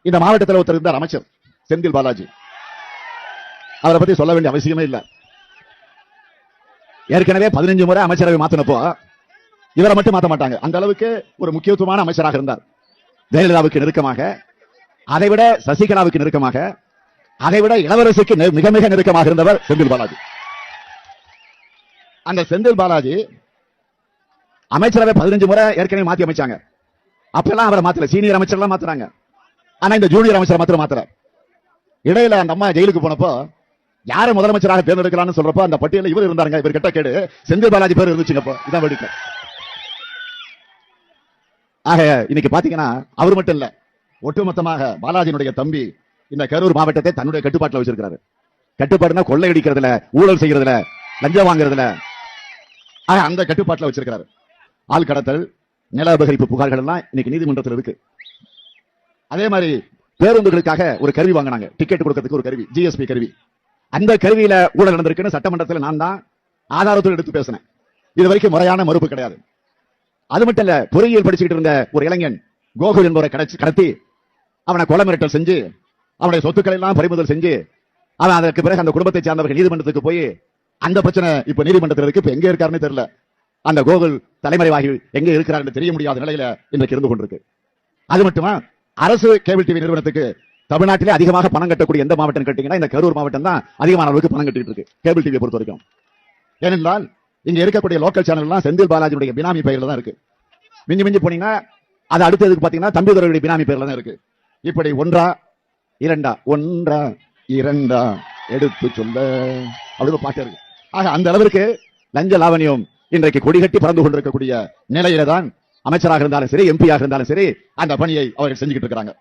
இந்த மாவட்டத்தில் ஒருத்தர் இருந்தார், அமைச்சர் செந்தில் பாலாஜி. அவரை பத்தி சொல்ல வேண்டிய அவசியமே இல்லை. ஏற்கனவே 15 முறை அமைச்சரவை மாத்தினப்போ இவரை மட்டும் மாற்ற மாட்டாங்க. அந்த அளவுக்கு ஒரு முக்கியத்துவமான அமைச்சராக இருந்தார். ஜெயலலிதாவுக்கு நெருக்கமாக, அதைவிட சசிகலாவுக்கு நெருக்கமாக, அதைவிட இளவரசுக்கு மிக மிக நெருக்கமாக இருந்தவர் செந்தில் பாலாஜி. அந்த செந்தில் பாலாஜி அமைச்சரவை 15 முறை ஏற்கனவே மாத்தி அமைச்சாங்க. அப்பெல்லாம் அவரை மாத்தல, சீனியர் அமைச்சர் மாத்துறாங்க. ஆனா இந்த ஜூனியர் அமைச்சர் மாத்திரம் மாத்திர. இடையில அந்த அம்மா ஜெயிலுக்கு போனப்போ யாரை முதலமைச்சராக தேர்ந்தெடுக்கலாம்னு சொல்றப்போ அந்த பட்டியலில் இவர் இருந்தாருங்க. இவர் கிட்ட கேடு செந்தில் பாலாஜி பேர் இருந்துச்சுங்கப்போ. இதான் வெடிக்க. ஆக இன்னைக்கு பாத்தீங்கன்னா அவர் மட்டும் இல்ல, ஒட்டுமொத்தமாக பாலாஜியினுடைய தம்பி இந்த கரூர் மாவட்டத்தை தன்னுடைய கட்டுப்பாட்டில் வச்சிருக்கிறாரு. கட்டுப்பாடுனா கொள்ளையடிக்கிறதுல, ஊழல் செய்யறதுல, லஞ்சம் வாங்குறதுல, அந்த கட்டுப்பாட்டில் வச்சிருக்கிறாரு. ஆள் கடத்தல், நில அபகரிப்பு புகார்கள் எல்லாம் இன்னைக்கு நீதிமன்றத்தில் இருக்கு. அதே மாதிரி பேருந்துகளுக்காக ஒரு கருவி வாங்கினாங்க, டிக்கெட் கொடுக்கிறதுக்கு ஒரு கருவி, ஜிஎஸ்பி கருவி. அந்த கருவியில ஊழல் நடந்திருக்குன்னு சட்டமன்றத்தில் நான் தான் ஆதாரத்தோடு எடுத்து பேசினேன். இது வரைக்கும் முறையான மறுப்பு கிடையாது. அது மட்டும் இல்ல, பொறியியல் படிச்சுக்கிட்டு இருந்த ஒரு இளைஞன் கோகுல் என்பவரை கடத்தி அவனை கொலை மிரட்டல் செஞ்சு அவனுடைய சொத்துக்களை எல்லாம் பறிமுதல் செஞ்சு அவன் அதற்கு பிறகு அந்த குடும்பத்தை சார்ந்தவர்கள் நீதிமன்றத்துக்கு போய் அந்த பிரச்சனை இப்ப நீதிமன்றத்தில் இருக்கு. இப்ப எங்க இருக்காருன்னு தெரியல. அந்த கோகுல் தலைமறைவாகி எங்க இருக்கிறார் என்று தெரிய முடியாத நிலையில இன்றைக்கு இருந்து கொண்டிருக்கு. அது மட்டுமா, அரசு கேபிள் டிவி நிறுவனத்துக்கு தமிழ்நாட்டிலே அதிகமாக பணம் கட்டக்கூடிய எந்த மாவட்டம் கேட்டீங்கன்னா இந்த கரூர் மாவட்டம் தான் அதிகமான அளவுக்கு பணம் கட்டிட்டு இருக்கு கேபிள் டிவியை பொறுத்த வரைக்கும். ஏனென்றால் இங்க இருக்கக்கூடிய லோக்கல் சேனல் எல்லாம் செந்தில் பாலாஜியுடைய பினாமி பெயர்ல தான் இருக்கு. மிஞ்சி மிஞ்சி போனீங்கன்னா அது அடுத்ததுக்கு பாத்தீங்கன்னா தம்பிதுரையுடைய பினாமி பெயர்ல தான் இருக்கு. இப்படி ஒன்றா இரண்டா எடுத்து சொல்ல அப்படின்னு பாட்டு இருக்கு. ஆக அந்த அளவிற்கு லஞ்ச லாவணியம் இன்றைக்கு கொடிகட்டி பறந்து கொண்டிருக்கக்கூடிய நிலையில தான் அமைச்சராக இருந்தாலும் சரி, எம்பியாக இருந்தாலும் சரி, அந்த பணியை அவர்கள் செஞ்சுக்கிட்டு இருக்கிறாங்க.